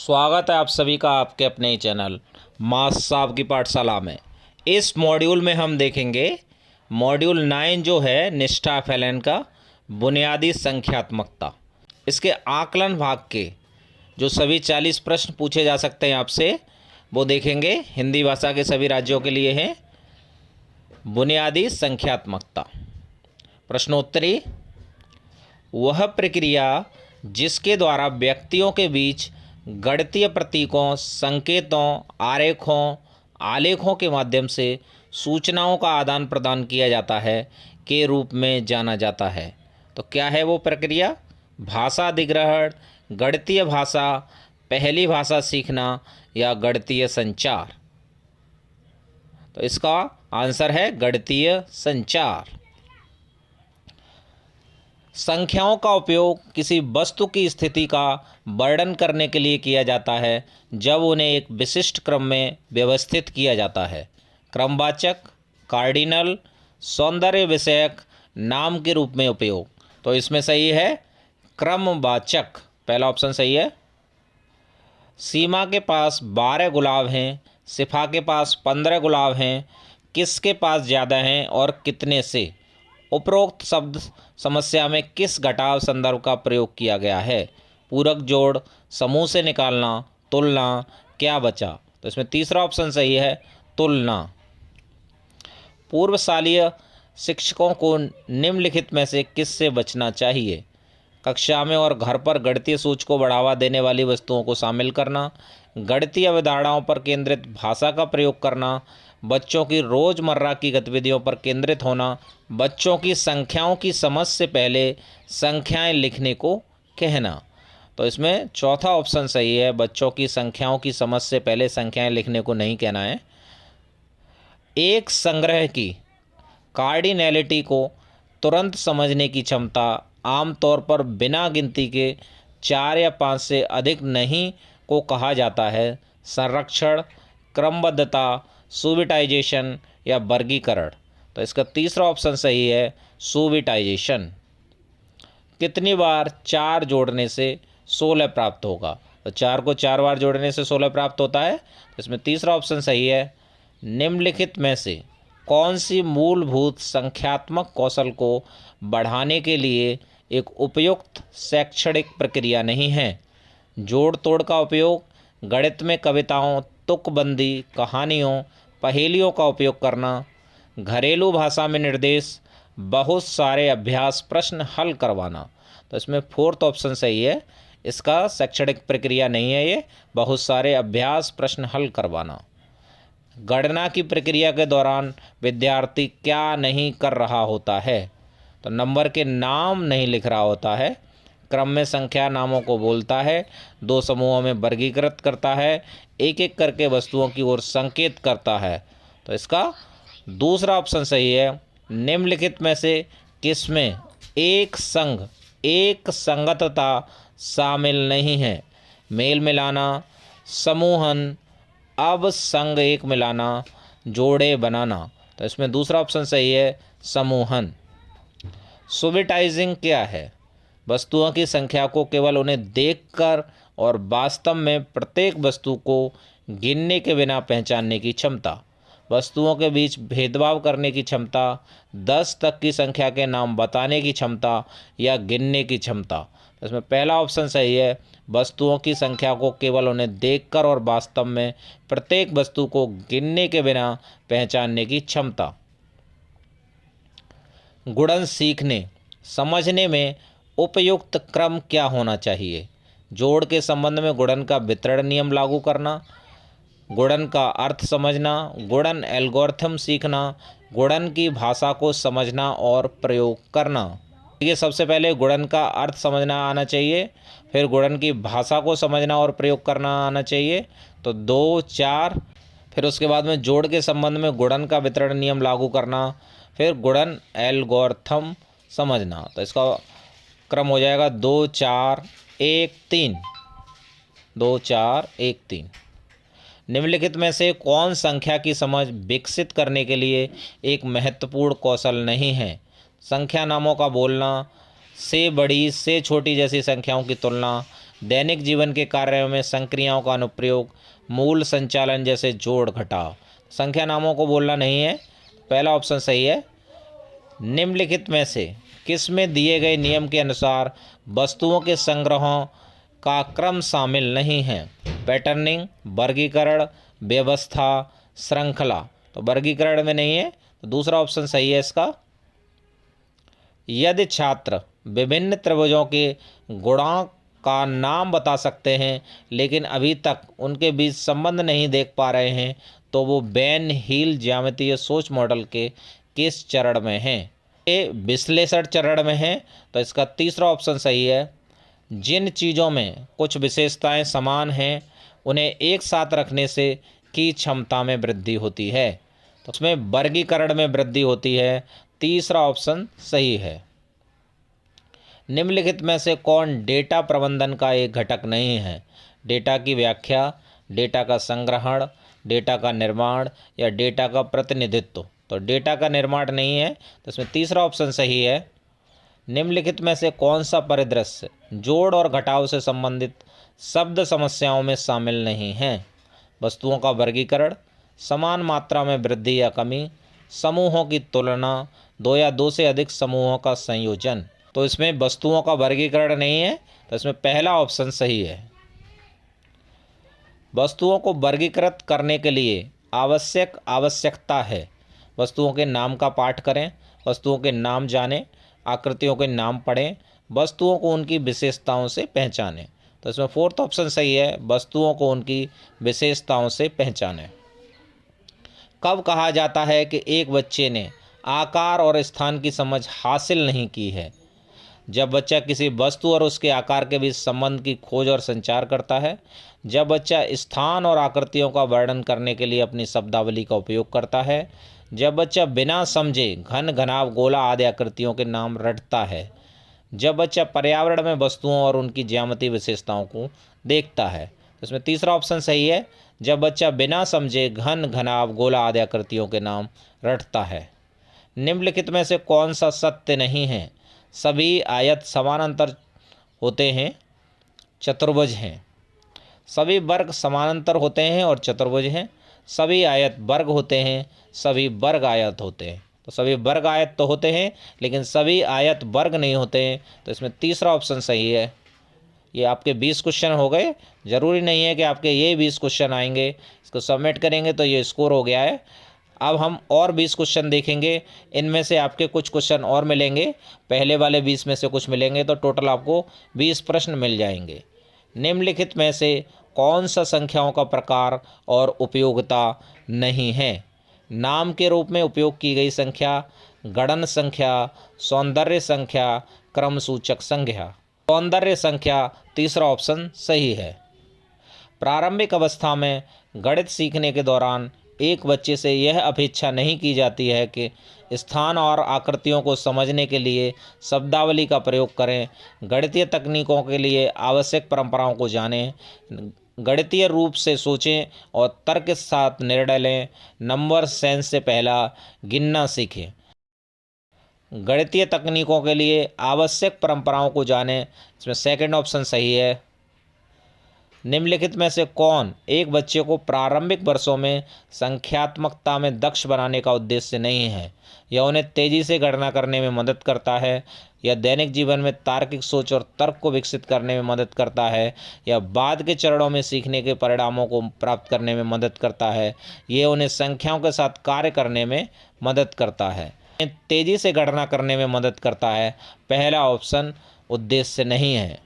स्वागत है आप सभी का आपके अपने ही चैनल मास साहब की पाठशाला में। इस मॉड्यूल में हम देखेंगे मॉड्यूल 9 जो है निष्ठा फलन का बुनियादी संख्यात्मकता। इसके आकलन भाग के जो सभी 40 प्रश्न पूछे जा सकते हैं आपसे वो देखेंगे। हिंदी भाषा के सभी राज्यों के लिए हैं। बुनियादी संख्यात्मकता प्रश्नोत्तरी, वह प्रक्रिया जिसके द्वारा व्यक्तियों के बीच गणितीय प्रतीकों, संकेतों, आरेखों, आलेखों के माध्यम से सूचनाओं का आदान प्रदान किया जाता है के रूप में जाना जाता है। तो क्या है वो प्रक्रिया? भाषा अधिग्रहण, गणितीय भाषा, पहली भाषा सीखना या गणितीय संचार। तो इसका आंसर है गणितीय संचार। संख्याओं का उपयोग किसी वस्तु की स्थिति का वर्णन करने के लिए किया जाता है जब उन्हें एक विशिष्ट क्रम में व्यवस्थित किया जाता है। क्रमवाचक, कार्डिनल, सौंदर्य विषयक नाम के रूप में उपयोग। तो इसमें सही है क्रमवाचक, पहला ऑप्शन सही है। सीमा के पास 12 गुलाब हैं, सिफा के पास 15 गुलाब हैं, किसके पास ज़्यादा हैं और कितने से? उपरोक्त शब्द समस्या में किस घटाव संदर्भ का प्रयोग किया गया है? पूरक जोड़, समूह से निकालना, तुलना, क्या बचा? तो इसमें तीसरा ऑप्शन सही है तुलना। पूर्वशालीय शिक्षकों को निम्नलिखित में से किससे बचना चाहिए? कक्षा में और घर पर गणितीय सोच को बढ़ावा देने वाली वस्तुओं को शामिल करना, गणितीय अवधारणाओं पर केंद्रित भाषा का प्रयोग करना, बच्चों की रोज़मर्रा की गतिविधियों पर केंद्रित होना, बच्चों की संख्याओं की समझ से पहले संख्याएं लिखने को कहना। तो इसमें चौथा ऑप्शन सही है, बच्चों की संख्याओं की समझ से पहले संख्याएं लिखने को नहीं कहना है। एक संग्रह की कार्डिनैलिटी को तुरंत समझने की क्षमता आमतौर पर बिना गिनती के 4 या 5 से अधिक नहीं को कहा जाता है। संरक्षण, क्रमबद्धता, सुविटाइजेशन या वर्गीकरण। तो इसका तीसरा ऑप्शन सही है सुविटाइजेशन। कितनी बार 4 जोड़ने से 16 प्राप्त होगा? तो 4 को 4 बार जोड़ने से 16 प्राप्त होता है। तो इसमें तीसरा ऑप्शन सही है। निम्नलिखित में से कौन सी मूलभूत संख्यात्मक कौशल को बढ़ाने के लिए एक उपयुक्त शैक्षणिक प्रक्रिया नहीं है? जोड़ तोड़ का उपयोग, गणित में कविताओं, तुकबंदी, कहानियों, पहेलियों का उपयोग करना, घरेलू भाषा में निर्देश, बहुत सारे अभ्यास प्रश्न हल करवाना। तो इसमें फोर्थ ऑप्शन सही है। इसका शैक्षणिक प्रक्रिया नहीं है ये, बहुत सारे अभ्यास प्रश्न हल करवाना। गणना की प्रक्रिया के दौरान विद्यार्थी क्या नहीं कर रहा होता है? तो नंबर के नाम नहीं लिख रहा होता है, क्रम में संख्या नामों को बोलता है, 2 समूहों में वर्गीकृत करता है, एक एक करके वस्तुओं की ओर संकेत करता है। तो इसका दूसरा ऑप्शन सही है। निम्नलिखित में से किसमें एक संघ, एक संगतता शामिल नहीं है? मेल मिलाना, समूहन, अब संग एक मिलाना, जोड़े बनाना। तो इसमें दूसरा ऑप्शन सही है समूहन। सुविटाइजिंग क्या है? वस्तुओं की संख्या को केवल उन्हें देखकर और वास्तव में प्रत्येक वस्तु को गिनने के बिना पहचानने की क्षमता, वस्तुओं के बीच भेदभाव करने की क्षमता, 10 तक की संख्या के नाम बताने की क्षमता या गिनने की क्षमता। इसमें पहला ऑप्शन सही है, वस्तुओं की संख्या को केवल उन्हें देखकर और वास्तव में प्रत्येक वस्तु को गिनने के बिना पहचानने की क्षमता। गुणन सीखने समझने में उपयुक्त क्रम क्या होना चाहिए? जोड़ के संबंध में गुणन का वितरण नियम लागू करना, गुणन का अर्थ समझना, गुणन एल्गोरिथम सीखना, गुणन की भाषा को समझना और प्रयोग करना। ये सबसे पहले गुणन का अर्थ समझना आना चाहिए, फिर गुणन की भाषा को समझना और प्रयोग करना आना चाहिए। तो 2, 4, फिर उसके बाद में जोड़ के संबंध में गुणन का वितरण नियम लागू करना, फिर गुणन एल्गोरिथम समझना। तो इसका क्रम हो जाएगा 2, 4, 1, 3। 2, 4, 1, 3। निम्नलिखित में से कौन संख्या की समझ विकसित करने के लिए एक महत्वपूर्ण कौशल नहीं है? संख्या नामों का बोलना, से बड़ी से छोटी जैसी संख्याओं की तुलना, दैनिक जीवन के कार्यों में संक्रियाओं का अनुप्रयोग, मूल संचालन जैसे जोड़ घटाव। संख्या नामों को बोलना नहीं है, पहला ऑप्शन सही है। निम्नलिखित में से किसमें दिए गए नियम के अनुसार वस्तुओं के संग्रहों का क्रम शामिल नहीं है? पैटर्निंग, वर्गीकरण, व्यवस्था, श्रृंखला। तो वर्गीकरण में नहीं है, तो दूसरा ऑप्शन सही है इसका। यदि छात्र विभिन्न त्रिभुजों के गुणों का नाम बता सकते हैं लेकिन अभी तक उनके बीच संबंध नहीं देख पा रहे हैं, तो वो वैन हील ज्यामितीय सोच मॉडल के किस चरण में हैं? ये विश्लेषण चरण में है, तो इसका तीसरा ऑप्शन सही है। जिन चीज़ों में कुछ विशेषताएं समान हैं उन्हें एक साथ रखने से की क्षमता में वृद्धि होती है, तो उसमें वर्गीकरण में वृद्धि होती है। तीसरा ऑप्शन सही है। निम्नलिखित में से कौन डेटा प्रबंधन का एक घटक नहीं है? डेटा की व्याख्या, डेटा का संग्रहण, डेटा का निर्माण या डेटा का प्रतिनिधित्व। तो डेटा का निर्माण नहीं है, तो इसमें तीसरा ऑप्शन सही है। निम्नलिखित में से कौन सा परिदृश्य जोड़ और घटाव से संबंधित शब्द समस्याओं में शामिल नहीं है? वस्तुओं का वर्गीकरण, समान मात्रा में वृद्धि या कमी, समूहों की तुलना, दो या दो से अधिक समूहों का संयोजन। तो इसमें वस्तुओं का वर्गीकरण नहीं है, तो इसमें पहला ऑप्शन सही है। वस्तुओं को वर्गीकृत करने के लिए आवश्यकता है। वस्तुओं के नाम का पाठ करें, वस्तुओं के नाम जानें, आकृतियों के नाम पढ़ें, वस्तुओं को उनकी विशेषताओं से पहचानें। तो इसमें फोर्थ ऑप्शन सही है, वस्तुओं को उनकी विशेषताओं से पहचानें। कब कहा जाता है कि एक बच्चे ने आकार और स्थान की समझ हासिल नहीं की है? जब बच्चा किसी वस्तु और उसके आकार के बीच संबंध की खोज और संचार करता है, जब बच्चा स्थान और आकृतियों का वर्णन करने के लिए अपनी शब्दावली का उपयोग करता है, जब बच्चा बिना समझे घन, घनाभ, गोला आदि आकृतियों के नाम रटता है, जब बच्चा पर्यावरण में वस्तुओं और उनकी ज्यामितीय विशेषताओं को देखता है। तो इसमें तीसरा ऑप्शन सही है, जब बच्चा बिना समझे घन, घनाभ, गोला आदि आकृतियों के नाम रटता है। निम्नलिखित में से कौन सा सत्य नहीं है? सभी आयत समानांतर होते हैं, चतुर्भुज हैं। सभी वर्ग समानांतर होते हैं और चतुर्भुज हैं। सभी आयत वर्ग होते हैं, सभी वर्ग आयत होते हैं। तो सभी वर्ग आयत तो होते हैं लेकिन सभी आयत वर्ग नहीं होते हैं, तो इसमें तीसरा ऑप्शन सही है। ये आपके 20 क्वेश्चन हो गए। ज़रूरी नहीं है कि आपके ये 20 क्वेश्चन आएंगे, इसको सबमिट करेंगे तो ये स्कोर हो गया है। अब हम और 20 क्वेश्चन देखेंगे, इनमें से आपके कुछ क्वेश्चन और मिलेंगे, पहले वाले 20 में से कुछ मिलेंगे, तो टोटल आपको 20 प्रश्न मिल जाएंगे। निम्नलिखित में से कौन सा संख्याओं का प्रकार और उपयोगिता नहीं है? नाम के रूप में उपयोग की गई संख्या, गणन संख्या, सौंदर्य संख्या, क्रमसूचक संख्या। सौंदर्य संख्या तीसरा ऑप्शन सही है। प्रारंभिक अवस्था में गणित सीखने के दौरान एक बच्चे से यह अपेक्षा नहीं की जाती है कि स्थान और आकृतियों को समझने के लिए शब्दावली का प्रयोग करें, गणितीय तकनीकों के लिए आवश्यक परंपराओं को जानें, गणितीय रूप से सोचें और तर्क के साथ निर्णय लें, नंबर सेंस से पहला गिनना सीखें। गणितीय तकनीकों के लिए आवश्यक परंपराओं को जानें, इसमें सेकंड ऑप्शन सही है। निम्नलिखित में से कौन एक बच्चे को प्रारंभिक वर्षों में संख्यात्मकता में दक्ष बनाने का उद्देश्य नहीं है? यह उन्हें तेजी से गणना करने में मदद करता है, या दैनिक जीवन में तार्किक सोच और तर्क को विकसित करने में मदद करता है, या बाद के चरणों में सीखने के परिणामों को प्राप्त करने में मदद करता है, ये उन्हें संख्याओं के साथ कार्य करने में मदद करता है, तेजी से गणना करने में मदद करता है। पहला ऑप्शन उद्देश्य नहीं है।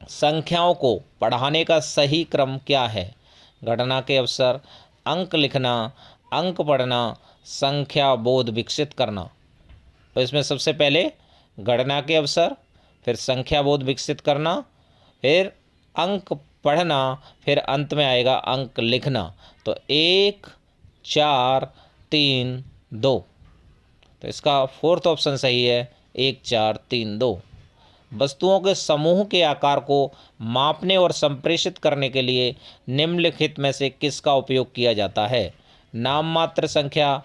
संख्याओं को पढ़ाने का सही क्रम क्या है? गणना के अवसर, अंक लिखना, अंक पढ़ना, संख्या बोध विकसित करना। तो इसमें सबसे पहले गणना के अवसर, फिर संख्या बोध विकसित करना, फिर अंक पढ़ना, फिर अंत में आएगा अंक लिखना। तो 1 4 3 2, तो इसका फोर्थ ऑप्शन सही है, 1 4 3 2। वस्तुओं के समूह के आकार को मापने और संप्रेषित करने के लिए निम्नलिखित में से किसका उपयोग किया जाता है? नाम मात्र संख्या,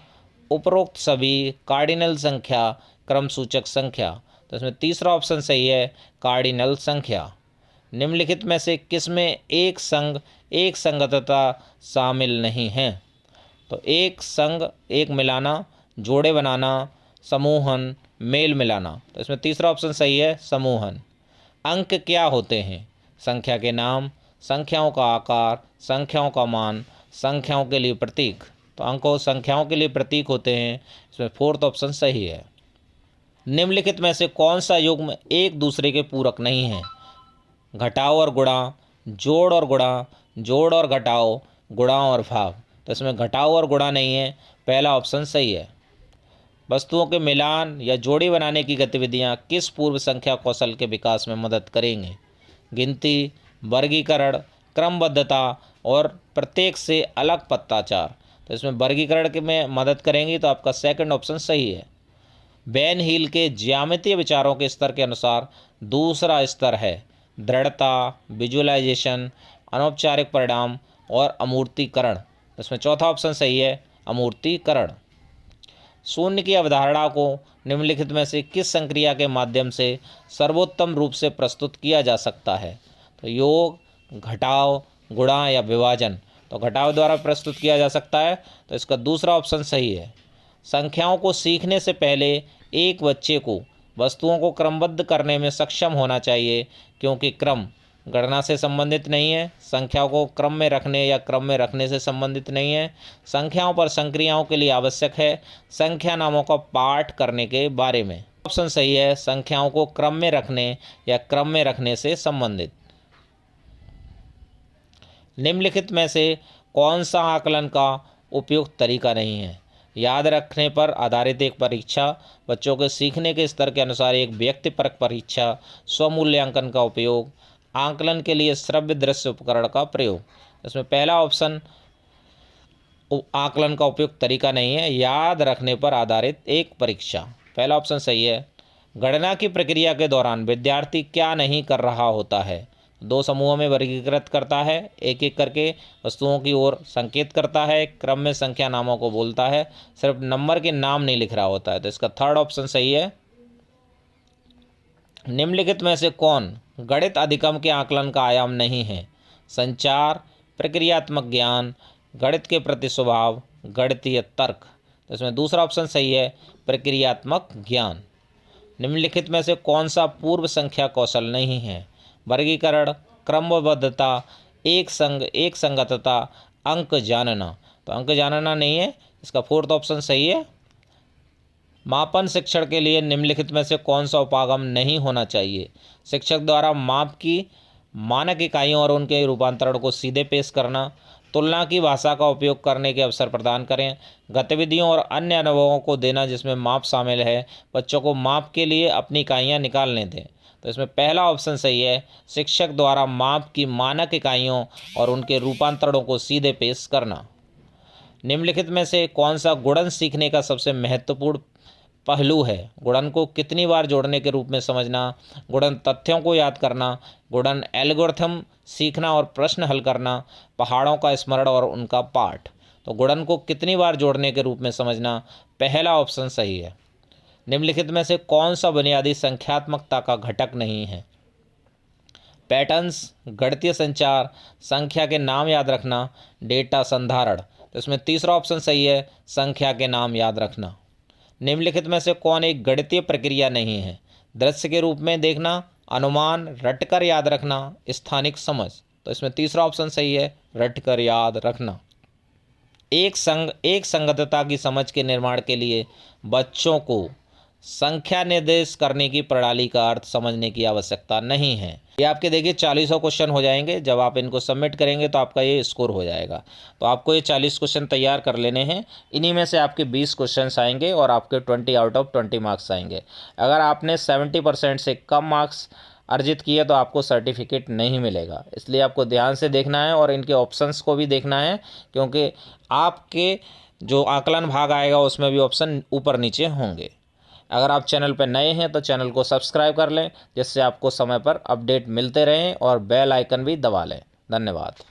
उपरोक्त सभी, कार्डिनल संख्या, क्रमसूचक संख्या। तो इसमें तीसरा ऑप्शन सही है, कार्डिनल संख्या। निम्नलिखित में से किसमें एक संग एक संगतता शामिल नहीं है? तो एक संग, एक मिलाना, जोड़े बनाना, समूहन, मेल मिलाना। तो इसमें तीसरा ऑप्शन सही है, समूहन। अंक क्या होते हैं? संख्या के नाम, संख्याओं का आकार, संख्याओं का मान, संख्याओं के लिए प्रतीक। तो अंक संख्याओं के लिए प्रतीक होते हैं। इसमें फोर्थ ऑप्शन सही है। निम्नलिखित में से कौन सा युग्म एक दूसरे के पूरक नहीं है? घटाओ और गुणा, जोड़ और गुणा, जोड़ और घटाओ, गुणा और भाग। तो इसमें घटाओ और गुणा नहीं है, पहला ऑप्शन सही है। वस्तुओं के मिलान या जोड़ी बनाने की गतिविधियां किस पूर्व संख्या कौशल के विकास में मदद करेंगे? गिनती, वर्गीकरण, क्रमबद्धता और प्रत्येक से अलग पत्ताचार। तो इसमें वर्गीकरण के में मदद करेंगी, तो आपका सेकंड ऑप्शन सही है। बैन हील के ज्यामितीय विचारों के स्तर के अनुसार दूसरा स्तर है दृढ़ता, विजुअलाइजेशन, अनौपचारिक परिणाम और अमूर्तीकरण। इसमें चौथा ऑप्शन सही है, अमूर्तीकरण। शून्य की अवधारणा को निम्नलिखित में से किस संक्रिया के माध्यम से सर्वोत्तम रूप से प्रस्तुत किया जा सकता है? तो योग, घटाव, गुणा या विभाजन। तो घटाव द्वारा प्रस्तुत किया जा सकता है, तो इसका दूसरा ऑप्शन सही है। संख्याओं को सीखने से पहले एक बच्चे को वस्तुओं को क्रमबद्ध करने में सक्षम होना चाहिए, क्योंकि क्रम गणना से संबंधित नहीं है, संख्याओं को क्रम में रखने या क्रम में रखने से संबंधित नहीं है, संख्याओं पर संक्रियाओं के लिए आवश्यक है संख्या नामों का पाठ करने के बारे में। ऑप्शन सही है, संख्याओं को क्रम में रखने या क्रम में रखने से संबंधित। निम्नलिखित में से कौन सा आकलन का उपयुक्त तरीका नहीं है? याद रखने पर आधारित एक परीक्षा, बच्चों के सीखने के स्तर के अनुसार एक व्यक्तिपरक परीक्षा, स्वमूल्यांकन का उपयोग, आकलन के लिए श्रव्य दृश्य उपकरण का प्रयोग। इसमें पहला ऑप्शन आकलन का उपयुक्त तरीका नहीं है, याद रखने पर आधारित एक परीक्षा, पहला ऑप्शन सही है। गणना की प्रक्रिया के दौरान विद्यार्थी क्या नहीं कर रहा होता है? दो समूहों में वर्गीकृत करता है, एक एक करके वस्तुओं की ओर संकेत करता है, क्रम में संख्या नामों को बोलता है, सिर्फ नंबर के नाम नहीं लिख रहा होता है। तो इसका थर्ड ऑप्शन सही है। निम्नलिखित में से कौन गणित अधिगम के आकलन का आयाम नहीं है? संचार, प्रक्रियात्मक ज्ञान, गणित के प्रति स्वभाव, गणितीय तर्क। तो इसमें दूसरा ऑप्शन सही है, प्रक्रियात्मक ज्ञान। निम्नलिखित में से कौन सा पूर्व संख्या कौशल नहीं है? वर्गीकरण, क्रमबद्धता, एक संगतता, अंक जानना। तो अंक जानना नहीं है, इसका फोर्थ ऑप्शन सही है। मापन शिक्षण के लिए निम्नलिखित में से कौन सा उपागम नहीं होना चाहिए? शिक्षक द्वारा माप की मानक इकाइयों और उनके रूपांतरण को सीधे पेश करना, तुलना की भाषा का उपयोग करने के अवसर प्रदान करें, गतिविधियों और अन्य अनुभवों को देना जिसमें माप शामिल है, बच्चों को माप के लिए अपनी इकाइयाँ निकालने दें। तो इसमें पहला ऑप्शन सही है, शिक्षक द्वारा माप की मानक इकाइयों और उनके रूपांतरणों को सीधे पेश करना। निम्नलिखित में से कौन सा गुणन सीखने का सबसे महत्वपूर्ण पहलू है? गुणन को कितनी बार जोड़ने के रूप में समझना, गुणन तथ्यों को याद करना, गुणन एल्गोरिथम सीखना और प्रश्न हल करना, पहाड़ों का स्मरण और उनका पाठ। तो गुणन को कितनी बार जोड़ने के रूप में समझना, पहला ऑप्शन सही है। निम्नलिखित में से कौन सा बुनियादी संख्यात्मकता का घटक नहीं है? पैटर्न्स, गणितीय संचार, संख्या के नाम याद रखना, डेटा संधारण। तो इसमें तीसरा ऑप्शन सही है, संख्या के नाम याद रखना। निम्नलिखित में से कौन एक गणितीय प्रक्रिया नहीं है? दृश्य के रूप में देखना, अनुमान, रटकर याद रखना, स्थानिक समझ। तो इसमें तीसरा ऑप्शन सही है, रटकर याद रखना। एक संगतता की समझ के निर्माण के लिए बच्चों को संख्या निर्देश करने की प्रणाली का अर्थ समझने की आवश्यकता नहीं है। ये आपके देखिए 40 क्वेश्चन हो जाएंगे। जब आप इनको सबमिट करेंगे तो आपका ये स्कोर हो जाएगा। तो आपको ये 40 क्वेश्चन तैयार कर लेने हैं। इन्हीं में से आपके 20 क्वेश्चन आएंगे और आपके 20 आउट ऑफ 20 मार्क्स आएंगे। अगर आपने 70% से कम मार्क्स अर्जित किए तो आपको सर्टिफिकेट नहीं मिलेगा। इसलिए आपको ध्यान से देखना है और इनके ऑप्शंस को भी देखना है, क्योंकि आपके जो आकलन भाग आएगा उसमें भी ऑप्शन ऊपर नीचे होंगे। अगर आप चैनल पर नए हैं तो चैनल को सब्सक्राइब कर लें, जिससे आपको समय पर अपडेट मिलते रहें और बेल आइकन भी दबा लें। धन्यवाद।